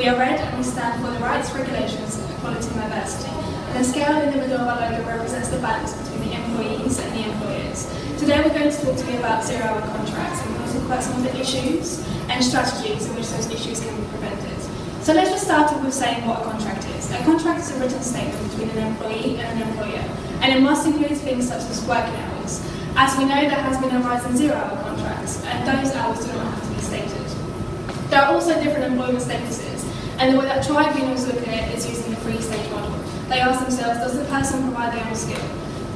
We are red and we stand for the rights, regulations, equality and diversity. And the scale in the middle of our logo represents the balance between the employees and the employers. Today we're going to talk to you about zero-hour contracts, and we're going to talk about some of the issues and strategies in which those issues can be prevented. So let's just start with saying what a contract is. A contract is a written statement between an employee and an employer, and it must include things such as working hours. As we know, there has been a rise in zero-hour contracts, and those hours do not have to be stated. There are also different employment statuses, and the way that tribunals look at it is using the three-stage model. They ask themselves, does the person provide their own skill?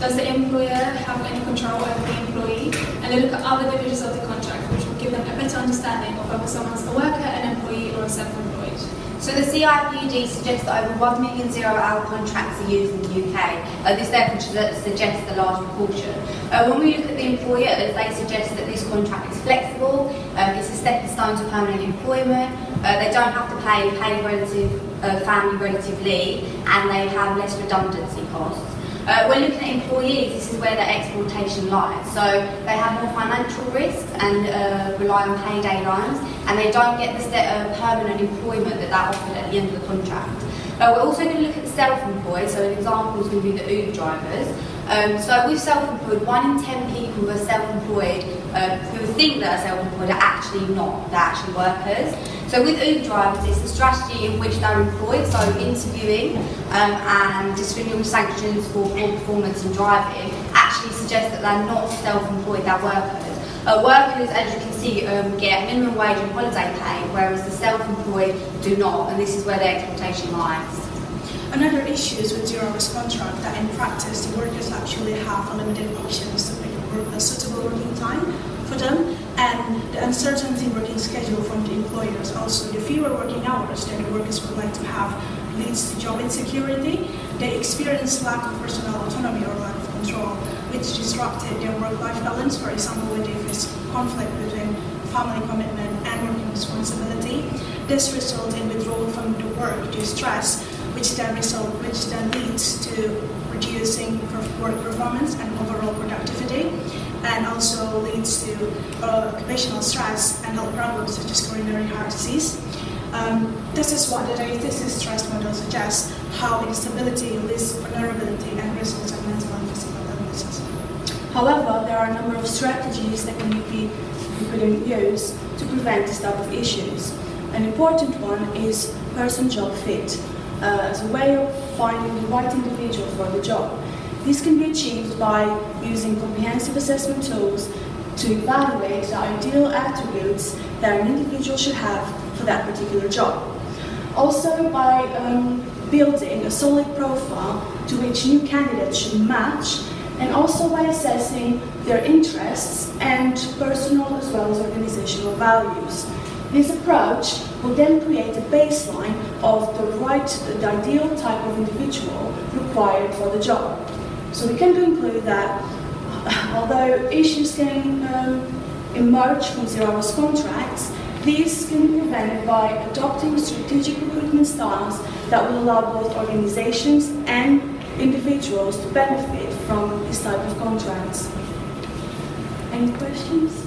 Does the employer have any control over the employee? And they look at other divisions of the contract, which will give them a better understanding of whether someone's a worker, an employee, or a self-employed. So the CIPD suggests that over 1 million zero-hour contracts are used in the UK. This therefore suggests a large proportion. When we look at the employers, they suggest that this contract is flexible, it's a stepping stone to permanent employment, they don't have to pay family relative leave, and they have less redundancy costs. When looking at employees, this is where the exploitation lies. So they have more financial risks and rely on payday loans, and they don't get the permanent employment that they're offered at the end of the contract. We're also going to look at the self-employed, so an example is going to be the Uber drivers. So with self-employed, 1 in 10 people who are self-employed, who think they're self-employed, are actually not, they're actually workers. So with Uber drivers, it's the strategy in which they're employed, so interviewing and disciplinary sanctions for poor performance in driving actually suggest that they're not self-employed, they're workers. Workers, as you can see, get minimum wage and holiday pay, whereas the self-employed do not, and this is where the exploitation lies. Another issue is with zero-hours contract that in practice the workers actually have unlimited options to pick a suitable working time for them, and the uncertainty working schedule from the employers. Also, the fewer working hours that the workers would like to have leads to job insecurity. They experience lack of personal autonomy or lack of control, which disrupted their work-life balance. For example, when they face conflict between family commitment and working responsibility. This results in withdrawal from the work due to stress, which then leads to reducing work performance and overall productivity, and also leads to occupational stress and health problems such as coronary heart disease. This is what the diathesis stress model suggests, how instability leads to vulnerability and results in mental and physical illnesses. However, there are a number of strategies that can be put in use to prevent this type of issues. An important one is person-job fit, as a way of finding the right individual for the job. This can be achieved by using comprehensive assessment tools to evaluate the ideal attributes that an individual should have for that particular job. Also by building a solid profile to which new candidates should match, and also by assessing their interests and personal as well as organizational values. This approach will then create a baseline of the ideal type of individual required for the job. So we can conclude that although issues can emerge from zero-hours contracts, these can be prevented by adopting strategic recruitment styles that will allow both organizations and individuals to benefit from this type of contracts. Any questions?